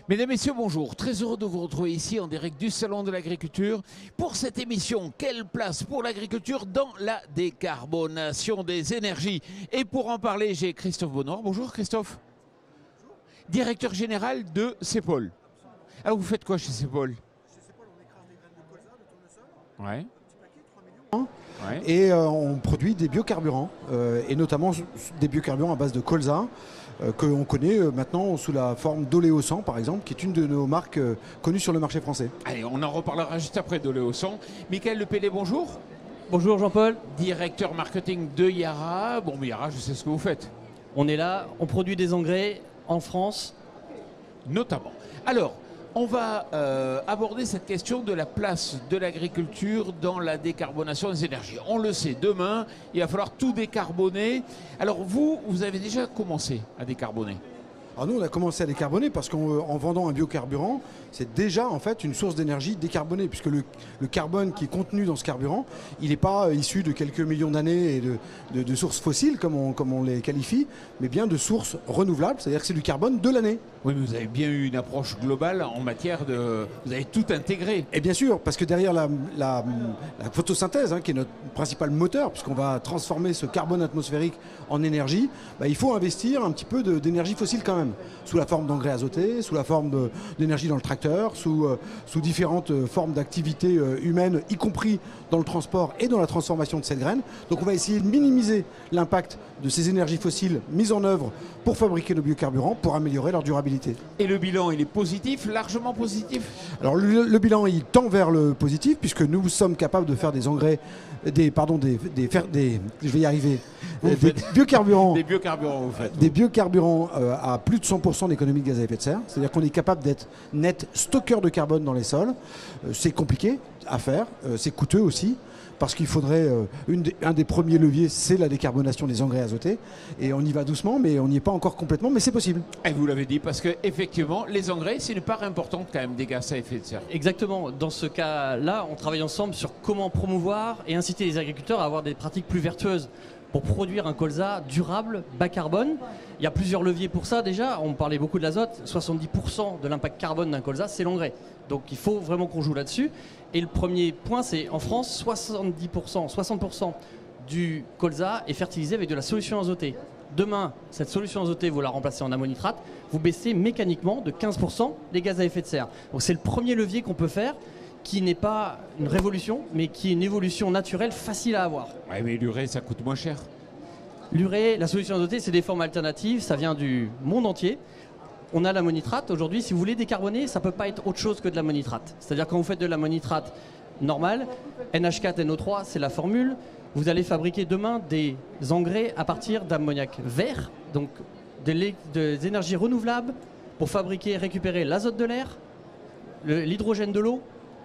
Mesdames, Messieurs, bonjour. Très heureux de vous retrouver ici en direct du Salon de l'Agriculture pour cette émission. Quelle place pour l'agriculture dans la décarbonation des énergies? Et pour en parler, j'ai Christophe Bonnoir. Bonjour Christophe. Directeur général de CEPOL. Alors vous faites quoi chez CEPOL? Chez CEPOL, on écrase des graines de colza, de tournesol, Ouais. un petit paquet, 3 millions. Ouais. Et on produit des biocarburants, et notamment des biocarburants à base de colza, que l'on connaît maintenant sous la forme d'Oléosan par exemple, qui est une de nos marques connues sur le marché français. Allez, on en reparlera juste après d'Oléosan. Michael Lepellé, bonjour. Bonjour Jean-Paul. Directeur marketing de Yara. Bon, mais Yara, je sais ce que vous faites. On est là, on produit des engrais en France. Notamment. Alors, on va aborder cette question de la place de l'agriculture dans la décarbonation des énergies. On le sait, demain, il va falloir tout décarboner. Alors vous avez déjà commencé à décarboner? Alors nous, on a commencé à décarboner parce qu'en vendant un biocarburant, c'est déjà en fait une source d'énergie décarbonée, puisque le carbone qui est contenu dans ce carburant, il n'est pas issu de quelques millions d'années et de sources fossiles, comme on les qualifie, mais bien de sources renouvelables, c'est-à-dire que c'est du carbone de l'année. Oui, mais vous avez bien eu une approche globale en matière de... Vous avez tout intégré. Et bien sûr, parce que derrière la photosynthèse, qui est notre principal moteur, puisqu'on va transformer ce carbone atmosphérique en énergie, il faut investir un petit peu d'énergie fossile quand même, sous la forme d'engrais azotés, sous la forme d'énergie dans le tracteur, sous différentes formes d'activités humaines, y compris dans le transport et dans la transformation de cette graine. Donc on va essayer de minimiser l'impact de ces énergies fossiles mises en œuvre pour fabriquer nos biocarburants, pour améliorer leur durabilité. Et le bilan, il est positif, largement positif? Alors le bilan, il tend vers le positif, puisque nous sommes capables de faire des engrais, des biocarburants. Des biocarburants, vous faites. Des biocarburants à plus de 100% d'économie de gaz à effet de serre. C'est-à-dire qu'on est capable d'être net stockeur de carbone dans les sols. C'est compliqué à faire, c'est coûteux aussi, parce qu'il faudrait, un des premiers leviers, c'est la décarbonation des engrais azotés. Et on y va doucement, mais on n'y est pas encore complètement, mais c'est possible. Et vous l'avez dit, parce qu'effectivement, les engrais, c'est une part importante quand même des gaz à effet de serre. Exactement. Dans ce cas-là, on travaille ensemble sur comment promouvoir et inciter les agriculteurs à avoir des pratiques plus vertueuses pour produire un colza durable, bas carbone. Il y a plusieurs leviers pour ça déjà. On parlait beaucoup de l'azote. 70% de l'impact carbone d'un colza, c'est l'engrais. Donc il faut vraiment qu'on joue là-dessus. Et le premier point, c'est en France, 60% du colza est fertilisé avec de la solution azotée. Demain, cette solution azotée, vous la remplacez en ammonitrate, vous baissez mécaniquement de 15% les gaz à effet de serre. Donc c'est le premier levier qu'on peut faire, qui n'est pas une révolution, mais qui est une évolution naturelle facile à avoir. Oui, mais l'urée, ça coûte moins cher. L'urée, la solution azotée, c'est des formes alternatives, ça vient du monde entier. On a l'ammonitrate. Aujourd'hui, si vous voulez décarboner, ça ne peut pas être autre chose que de l'ammonitrate. C'est-à-dire quand vous faites de l'ammonitrate normale, NH4NO3, c'est la formule. Vous allez fabriquer demain des engrais à partir d'ammoniac vert, donc des énergies renouvelables pour fabriquer et récupérer l'azote de l'air, l'hydrogène de l'eau.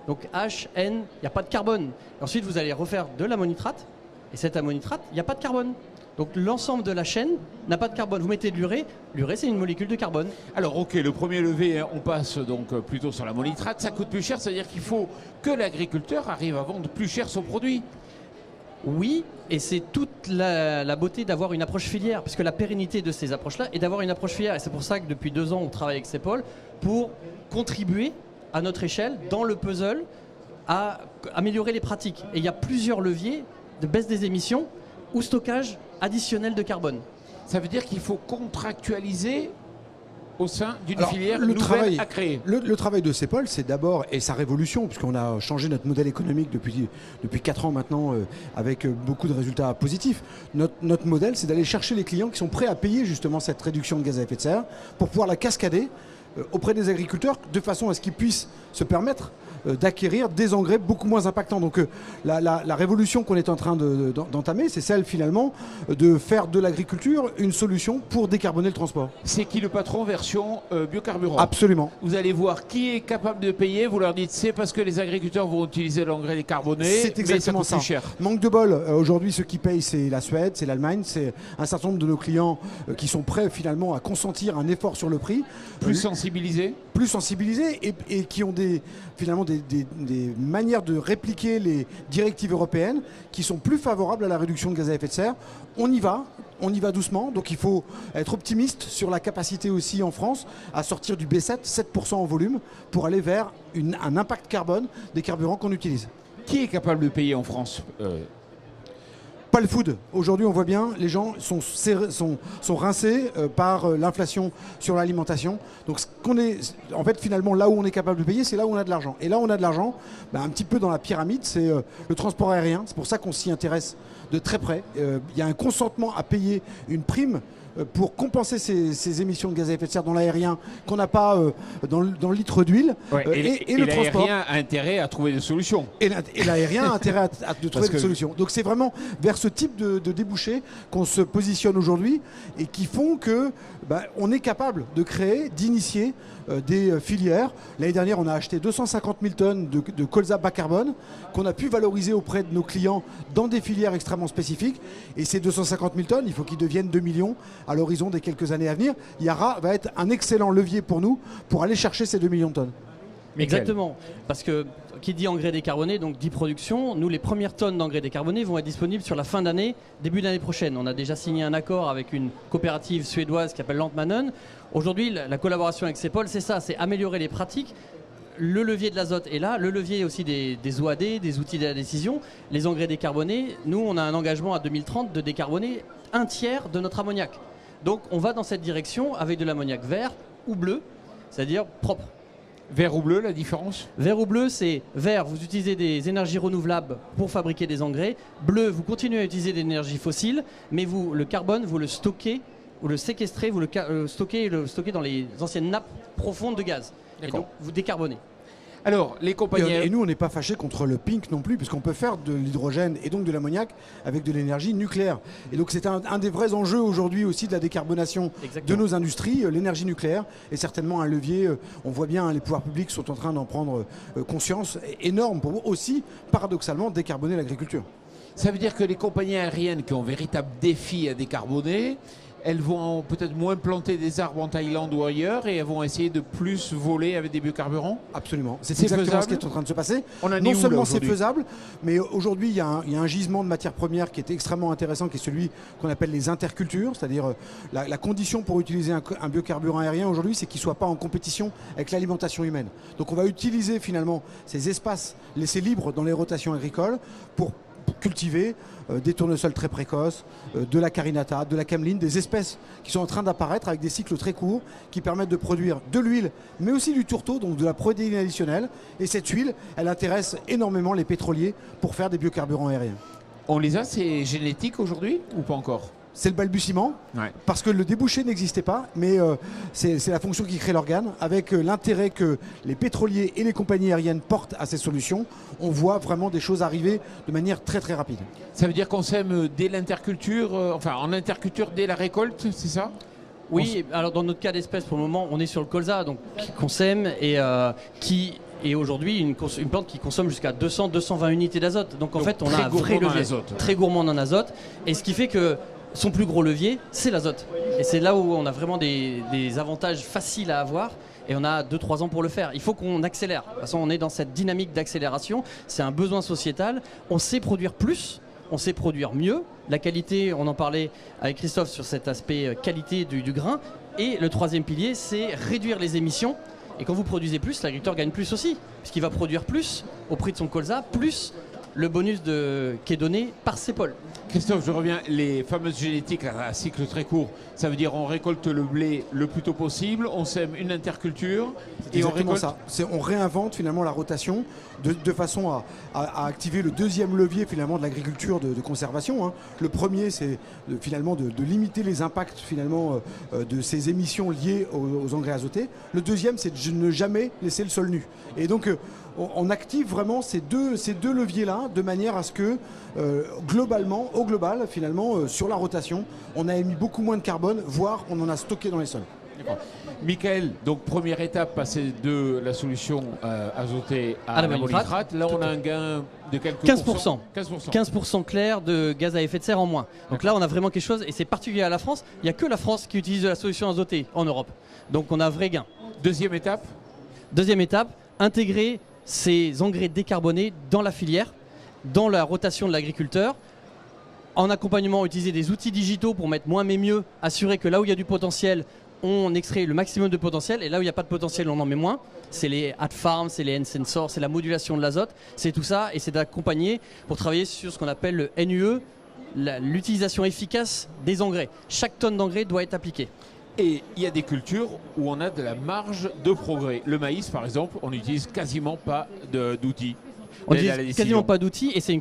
Donc H, N, il n'y a pas de carbone. Et ensuite, vous allez refaire de l'ammonitrate. Et cet ammonitrate, il n'y a pas de carbone. Donc l'ensemble de la chaîne n'a pas de carbone. Vous mettez de l'urée. L'urée, c'est une molécule de carbone. Alors ok, le premier levier, on passe donc plutôt sur l'ammonitrate. Ça coûte plus cher, c'est-à-dire qu'il faut que l'agriculteur arrive à vendre plus cher son produit. Oui, et c'est toute la beauté d'avoir une approche filière, parce que la pérennité de ces approches-là est d'avoir une approche filière. Et c'est pour ça que depuis 2 ans, on travaille avec CEPOL pour contribuer à notre échelle, dans le puzzle, à améliorer les pratiques. Et il y a plusieurs leviers de baisse des émissions ou stockage additionnel de carbone. Ça veut dire qu'il faut contractualiser au sein d'une filière nouvelle à créer. Le travail de CEPOL, c'est d'abord, et sa révolution, puisqu'on a changé notre modèle économique depuis 4 ans maintenant, avec beaucoup de résultats positifs. Notre modèle, c'est d'aller chercher les clients qui sont prêts à payer justement cette réduction de gaz à effet de serre pour pouvoir la cascader auprès des agriculteurs, de façon à ce qu'ils puissent se permettre d'acquérir des engrais beaucoup moins impactants. Donc la révolution qu'on est en train d'entamer, c'est celle finalement de faire de l'agriculture une solution pour décarboner le transport. C'est qui le patron version biocarburant? Absolument. Vous allez voir qui est capable de payer, vous leur dites c'est parce que les agriculteurs vont utiliser l'engrais décarboné, c'est exactement mais ça coûte plus cher. Manque de bol, aujourd'hui ceux qui payent c'est la Suède, c'est l'Allemagne, c'est un certain nombre de nos clients qui sont prêts finalement à consentir un effort sur le prix. Plus sensible sensibilisés. Plus sensibilisés et qui ont finalement des manières de répliquer les directives européennes qui sont plus favorables à la réduction de gaz à effet de serre. On y va doucement, donc il faut être optimiste sur la capacité aussi en France à sortir du B7, 7% en volume, pour aller vers un impact carbone des carburants qu'on utilise. Qui est capable de payer en France Pas le food. Aujourd'hui, on voit bien, les gens sont rincés par l'inflation sur l'alimentation. Donc, en fait, finalement, là où on est capable de payer, c'est là où on a de l'argent. Et là où on a de l'argent, un petit peu dans la pyramide, c'est le transport aérien. C'est pour ça qu'on s'y intéresse de très près. Il y a un consentement à payer une prime pour compenser ces émissions de gaz à effet de serre dans l'aérien qu'on n'a pas dans le litre d'huile. Ouais, et le transport. L'aérien a intérêt à trouver des solutions. Et l'aérien a intérêt à trouver des solutions. Donc c'est vraiment vers ce type de débouchés qu'on se positionne aujourd'hui et qui font que on est capable de créer, d'initier des filières. L'année dernière, on a acheté 250 000 tonnes de colza bas carbone qu'on a pu valoriser auprès de nos clients dans des filières extrêmement spécifiques. Et ces 250 000 tonnes, il faut qu'ils deviennent 2 millions à l'horizon des quelques années à venir. Yara va être un excellent levier pour nous pour aller chercher ces 2 millions de tonnes. Exactement, parce que qui dit engrais décarboné, donc dit production, nous les premières tonnes d'engrais décarboné vont être disponibles sur la fin d'année, début d'année prochaine. On a déjà signé un accord avec une coopérative suédoise qui s'appelle Lantmannen. Aujourd'hui, la collaboration avec CEPOL, c'est ça, c'est améliorer les pratiques. Le levier de l'azote est là, le levier aussi des OAD, des outils de la décision. Les engrais décarbonés, nous on a un engagement à 2030 de décarboner 1/3 de notre ammoniac. Donc on va dans cette direction avec de l'ammoniac vert ou bleu, c'est-à-dire propre. Vert ou bleu, la différence? Vert ou bleu, c'est vert, vous utilisez des énergies renouvelables pour fabriquer des engrais. Bleu, vous continuez à utiliser des énergies fossiles, mais le carbone, vous le stockez, vous le séquestrez, vous le stockez dans les anciennes nappes profondes de gaz. Et donc, vous décarbonez. Alors, les compagnies... Et nous, on n'est pas fâchés contre le pink non plus, puisqu'on peut faire de l'hydrogène et donc de l'ammoniac avec de l'énergie nucléaire. Et donc, c'est un des vrais enjeux aujourd'hui aussi de la décarbonation de nos industries. L'énergie nucléaire est certainement un levier. On voit bien, les pouvoirs publics sont en train d'en prendre conscience, énorme pour aussi, paradoxalement, décarboner l'agriculture. Ça veut dire que les compagnies aériennes qui ont un véritable défi à décarboner, elles vont peut-être moins planter des arbres en Thaïlande ou ailleurs et elles vont essayer de plus voler avec des biocarburants? Absolument. C'est exactement faisable. Ce qui est en train de se passer. Non seulement c'est faisable, mais aujourd'hui il y a un gisement de matières premières qui est extrêmement intéressant, qui est celui qu'on appelle les intercultures, c'est-à-dire la condition pour utiliser un biocarburant aérien aujourd'hui, c'est qu'il ne soit pas en compétition avec l'alimentation humaine. Donc on va utiliser finalement ces espaces laissés libres dans les rotations agricoles pour cultiver des tournesols très précoces, de la carinata, de la cameline, des espèces qui sont en train d'apparaître avec des cycles très courts qui permettent de produire de l'huile, mais aussi du tourteau, donc de la protéine additionnelle. Et cette huile, elle intéresse énormément les pétroliers pour faire des biocarburants aériens. On les a, ces génétiques aujourd'hui ou pas encore? C'est le balbutiement, parce que le débouché n'existait pas, mais c'est la fonction qui crée l'organe. Avec l'intérêt que les pétroliers et les compagnies aériennes portent à ces solutions, on voit vraiment des choses arriver de manière très très rapide. Ça veut dire qu'on sème dès l'interculture, en interculture dès la récolte, c'est ça? Oui, alors dans notre cas d'espèce, pour le moment, on est sur le colza, donc qu'on sème et qui est aujourd'hui une plante qui consomme jusqu'à 200-220 unités d'azote. Donc en fait, on a un vrai levier, très gourmand en azote, et ce qui fait que son plus gros levier, c'est l'azote. Et c'est là où on a vraiment des avantages faciles à avoir. Et on a 2-3 ans pour le faire. Il faut qu'on accélère. De toute façon, on est dans cette dynamique d'accélération. C'est un besoin sociétal. On sait produire plus, on sait produire mieux. La qualité, on en parlait avec Christophe sur cet aspect qualité du grain. Et le troisième pilier, c'est réduire les émissions. Et quand vous produisez plus, l'agriculteur gagne plus aussi. Puisqu'il va produire plus au prix de son colza, plus le bonus qui est donné par CEPOL. Christophe, je reviens, les fameuses génétiques à cycle très court, ça veut dire on récolte le blé le plus tôt possible, on sème une interculture et on récolte ça. On réinvente finalement la rotation de façon à activer le deuxième levier finalement de l'agriculture de conservation. Le premier, c'est finalement de limiter les impacts finalement de ces émissions liées aux engrais azotés. Le deuxième, c'est de ne jamais laisser le sol nu. Et donc on active vraiment ces deux leviers-là de manière à ce que globalement, au global, finalement, sur la rotation, on a émis beaucoup moins de carbone, voire on en a stocké dans les sols. Michael, donc première étape, passer de la solution azotée à l'ammonitrate. Là, on a un gain de quelques 15%. 15% clair de gaz à effet de serre en moins. Donc là, on a vraiment quelque chose, et c'est particulier à la France. Il n'y a que la France qui utilise de la solution azotée en Europe. Donc on a un vrai gain. Deuxième étape? Deuxième étape, intégrer ces engrais décarbonés dans la filière, dans la rotation de l'agriculteur. En accompagnement, utiliser des outils digitaux pour mettre moins mais mieux, assurer que là où il y a du potentiel, on extrait le maximum de potentiel, et là où il n'y a pas de potentiel, on en met moins. C'est les Ad-Farm, c'est les N-Sensors, c'est la modulation de l'azote, c'est tout ça, et c'est d'accompagner pour travailler sur ce qu'on appelle le NUE, l'utilisation efficace des engrais. Chaque tonne d'engrais doit être appliquée. Et il y a des cultures où on a de la marge de progrès. Le maïs, par exemple, on n'utilise quasiment pas d'outils. On n'utilise quasiment pas d'outils et c'est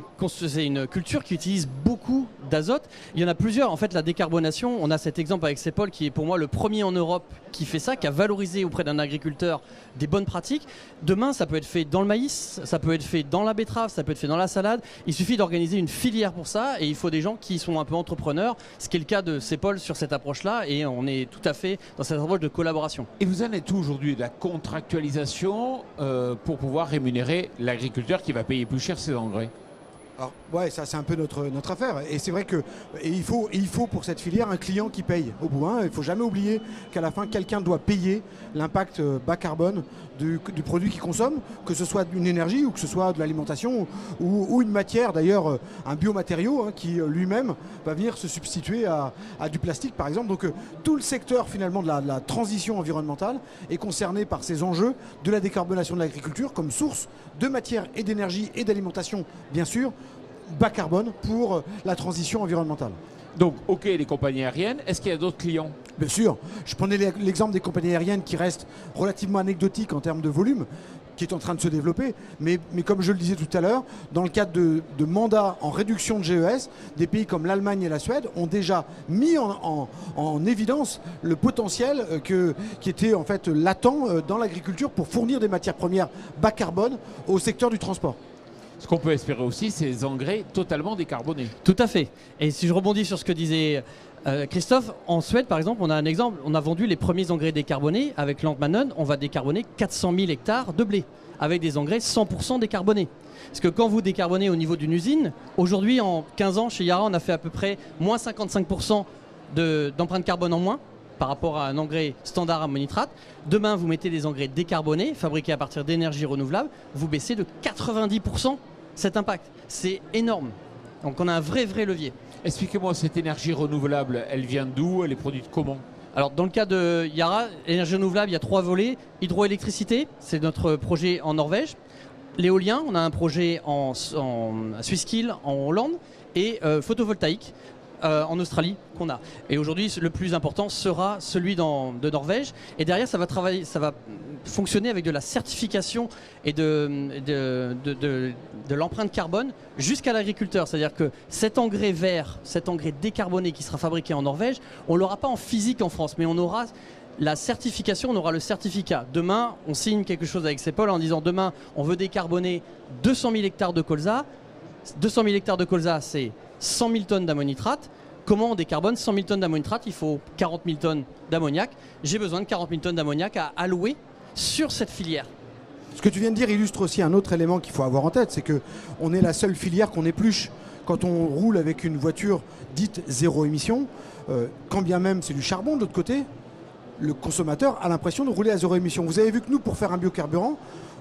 une culture qui utilise beaucoup d'azote. Il y en a plusieurs. En fait, la décarbonation, on a cet exemple avec Cepol qui est pour moi le premier en Europe qui fait ça, qui a valorisé auprès d'un agriculteur des bonnes pratiques. Demain, ça peut être fait dans le maïs, ça peut être fait dans la betterave, ça peut être fait dans la salade. Il suffit d'organiser une filière pour ça et il faut des gens qui sont un peu entrepreneurs, ce qui est le cas de Cepol sur cette approche-là et on est tout à fait dans cette approche de collaboration. Et vous en êtes où aujourd'hui de la contractualisation pour pouvoir rémunérer l'agriculteur qui va payer plus cher ses engrais? Alors, ouais, ça c'est un peu notre affaire. Et c'est vrai qu'il faut pour cette filière un client qui paye au bout. Il ne faut jamais oublier qu'à la fin, quelqu'un doit payer l'impact bas carbone du produit qu'il consomme, que ce soit une énergie ou que ce soit de l'alimentation ou une matière, d'ailleurs un biomatériau qui lui-même va venir se substituer à du plastique par exemple. Donc tout le secteur finalement de la transition environnementale est concerné par ces enjeux de la décarbonation de l'agriculture comme source de matière et d'énergie et d'alimentation bien sûr, bas carbone pour la transition environnementale. Donc, ok, les compagnies aériennes, est-ce qu'il y a d'autres clients? Bien sûr, je prenais l'exemple des compagnies aériennes qui restent relativement anecdotiques en termes de volume, qui est en train de se développer, mais comme je le disais tout à l'heure, dans le cadre de mandats en réduction de GES, des pays comme l'Allemagne et la Suède ont déjà mis en évidence le potentiel qui était en fait latent dans l'agriculture pour fournir des matières premières bas carbone au secteur du transport. Ce qu'on peut espérer aussi, c'est des engrais totalement décarbonés. Tout à fait. Et si je rebondis sur ce que disait Christophe, en Suède par exemple, on a un exemple, on a vendu les premiers engrais décarbonés avec Lantmännen, on va décarboner 400 000 hectares de blé avec des engrais 100% décarbonés. Parce que quand vous décarbonez au niveau d'une usine, aujourd'hui en 15 ans chez Yara, on a fait à peu près moins 55% d'empreinte carbone en moins par rapport à un engrais standard ammonitrate. Demain, vous mettez des engrais décarbonés, fabriqués à partir d'énergie renouvelable, vous baissez de 90% cet impact. C'est énorme. Donc on a un vrai levier. Expliquez-moi, cette énergie renouvelable, elle vient d'où? Elle est produite comment? Alors dans le cas de Yara, l'énergie renouvelable, il y a 3 volets. Hydroélectricité, c'est notre projet en Norvège. L'éolien, on a un projet en Swisskill en Hollande. Et photovoltaïque en Australie qu'on a. Et aujourd'hui, le plus important sera celui de Norvège. Et derrière, ça va fonctionner avec de la certification et de l'empreinte carbone jusqu'à l'agriculteur. C'est-à-dire que cet engrais vert, cet engrais décarboné qui sera fabriqué en Norvège, on ne l'aura pas en physique en France, mais on aura la certification, on aura le certificat. Demain, on signe quelque chose avec Cepol en disant demain, on veut décarboner 200 000 hectares de colza. 200 000 hectares de colza, c'est 100 000 tonnes d'ammonitrate. Comment on décarbone 100 000 tonnes d'ammonitrate? Il faut 40 000 tonnes d'ammoniac. J'ai besoin de 40 000 tonnes d'ammoniac à allouer sur cette filière. Ce que tu viens de dire illustre aussi un autre élément qu'il faut avoir en tête, c'est qu'on est la seule filière qu'on épluche quand on roule avec une voiture dite zéro émission. Quand bien même c'est du charbon de l'autre côté, le consommateur a l'impression de rouler à zéro émission. Vous avez vu que nous, pour faire un biocarburant,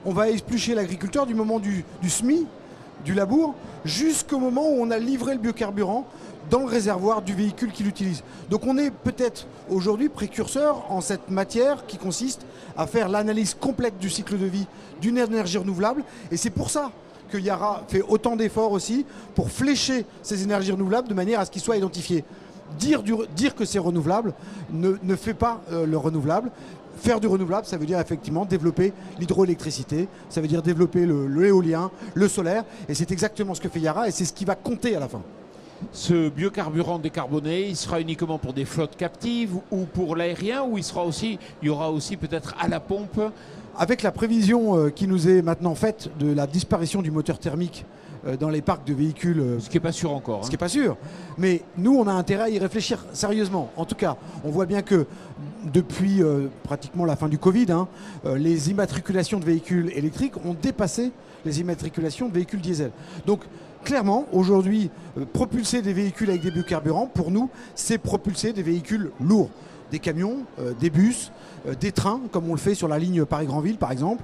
on va éplucher l'agriculteur du moment du semis, du labour, jusqu'au moment où on a livré le biocarburant dans le réservoir du véhicule qu'il utilise. Donc on est peut-être aujourd'hui précurseur en cette matière qui consiste à faire l'analyse complète du cycle de vie d'une énergie renouvelable. Et c'est pour ça que Yara fait autant d'efforts aussi pour flécher ces énergies renouvelables de manière à ce qu'ils soient identifiés. Dire que c'est renouvelable ne fait pas le renouvelable. Faire du renouvelable, ça veut dire effectivement développer l'hydroélectricité, ça veut dire développer l'éolien, le solaire, et c'est exactement ce que fait Yara, et c'est ce qui va compter à la fin. Ce biocarburant décarboné, il sera uniquement pour des flottes captives ou pour l'aérien, ou il y aura aussi peut-être à la pompe? Avec la prévision qui nous est maintenant faite de la disparition du moteur thermique dans les parcs de véhicules. Ce qui n'est pas sûr encore. Ce qui n'est pas sûr. Mais nous, on a intérêt à y réfléchir sérieusement. En tout cas, on voit bien que depuis pratiquement la fin du Covid, les immatriculations de véhicules électriques ont dépassé les immatriculations de véhicules diesel. Donc, clairement, aujourd'hui, propulser des véhicules avec des biocarburants, pour nous, c'est propulser des véhicules lourds. des camions, des bus, des trains, comme on le fait sur la ligne Paris-Granville par exemple,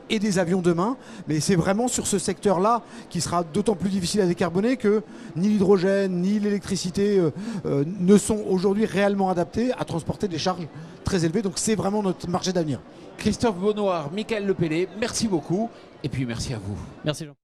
et des avions demain. Mais c'est vraiment sur ce secteur-là qui sera d'autant plus difficile à décarboner que ni l'hydrogène ni l'électricité ne sont aujourd'hui réellement adaptés à transporter des charges très élevées. Donc c'est vraiment notre marché d'avenir. Christophe Bonnoir, Michael Lepelley, merci beaucoup et puis merci à vous. Merci Jean.